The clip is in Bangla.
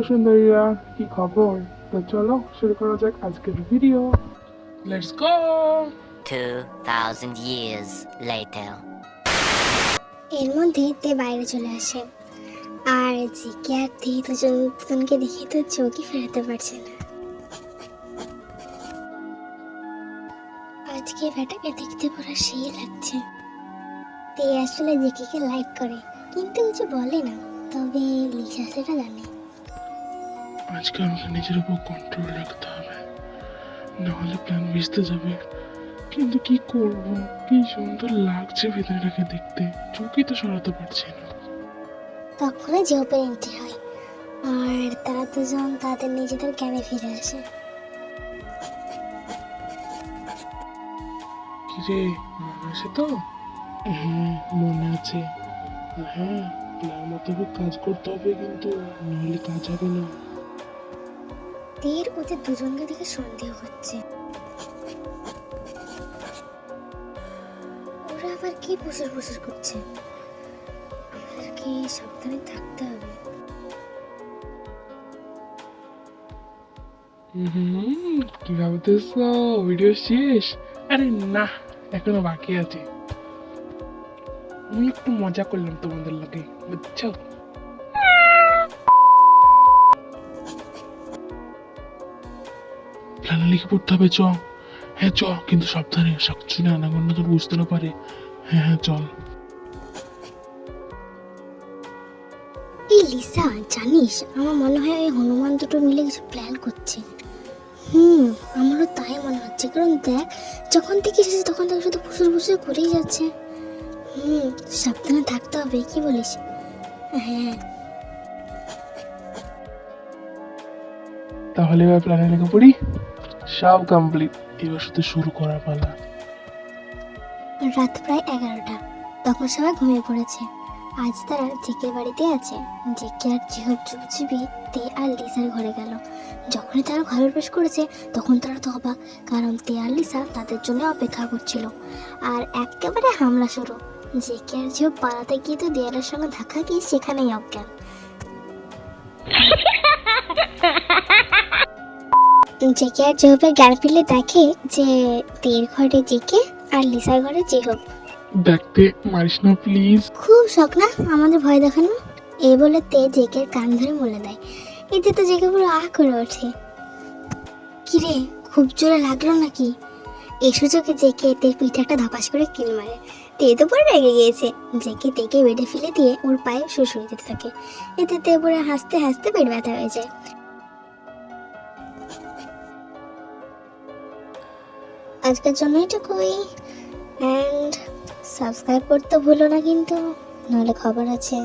সুন্দরীরা, কি খবর? তো চলো শুরু করা যাক আজকের video. Let's go. 2000 years later. এর মধ্যে তে বাইরে চলে আসে আর জিকে আর তে দুজনকে দেখে তো চোখই ফেরাতে পারছে না। আজকে ব্যাটাকে দেখতে পুরো সেই লাগছে। তে আসলে জিকে লাইক করে কিন্তু কিছু বলে না, তবে লিসা সেটা জানে। আজকে আমাকে নিজের উপর কন্ট্রোল রাখতে হবে, নাহলে প্ল্যান ভেস্তে যাবে। কিন্তু কি করব? কি সুন্দর লাগছে ভেতরটাকে দেখতে, চোখই তো সরাতে পারছি না। তখনই জবের এন্ট্রি হয় আর তারা দুজন তাদের নিজেদের জ্ঞানে ফিরে আসে। কিরে, মনে আছে তো? হ্যাঁ, মনে আছে। হ্যাঁ, প্ল্যান মোতাবেক কাজ করতে হবে, কিন্তু নাহলে কাজ হবে না। তীর ওদের দুজনকে দেখে সন্দেহ হচ্ছে। ওরা আবার কি ফুসুর করছে? আমাদেরকে সাবধানে থাকতে হবে। কি ভাবতেছো ভিডিও শেষ? আরে না, এখনো বাকি আছে। আমি একটু মজা করলাম তোমাদের লাগে, বুঝছো? প্ল্যানে লিখে পড়তে হবে, চ। হ্যাঁ চ, কিন্তু সাবধানে, সাকচুনে আনাগোনা তো বুঝতে না পারে। হ্যাঁ হ্যাঁ চল। এই লিসা, জানিস আমার মনে হয় ওই হনুমান দুটো মিলে কিছু প্ল্যান করছে। আমারও তাই মনে হচ্ছে, কারণ দেখ যখন থেকে এসেছে তখন থেকে শুধু ফুসুর করেই যাচ্ছে। সাবধানে থাকতে হবে, কি বলিস? হ্যাঁ। তাহলে এবার প্ল্যানে লিখে পড়ি। সব কমপ্লিট, এবার শুধু শুরু করা পালা। রাত প্রায় 11টা, তখন সবাই ঘুমিয়ে পড়েছে। আজ তারা জেকের বাড়িতে আছে। জেকে আর জিহব চুপচুপি তে আর লিসার ঘরে গেল। যখনই তারা ঘরে প্রবেশ করেছে তখন তারা তো অবাক, কারণ তে আর লিসা তাদের জন্য অপেক্ষা করছিল। আর একেবারে হামলা শুরু। জেকে আর জিহব পালাতে গিয়ে তো দেয়ালের সঙ্গে ধাক্কা গিয়ে সেখানেই অজ্ঞান। জেকে আর জিহবের জ্ঞান ফিরলে দেখে যে তের ঘরে জেকে আর লিসার ঘরে জিহব। দেখতে মারিস না প্লিজ। খুব শখ না আমাদের ভয় দেখানো? এই বলে তে জেকের কান ধরে বলে দেয়। এতে তো জেকে পুরো আহ করে ওঠে। কিরে, খুব জোরে লাগলো নাকি? এই সুযোগে জেকে তের পিঠে একটা ধাপাস করে কিল মারে। তে তো পুরো রেগে গিয়েছে। জেকে তেকে বেডে ফেলে দিয়ে ওর পায়ে সুরসুরি দিতে থাকে। এতে তে পুরো হাসতে হাসতে পেট ব্যথা হয়ে যায়। আজকের জন্য এটুকুই। অ্যান্ড সাবস্ক্রাইব করতে ভুলো না কিন্তু, নাহলে খবর আছে।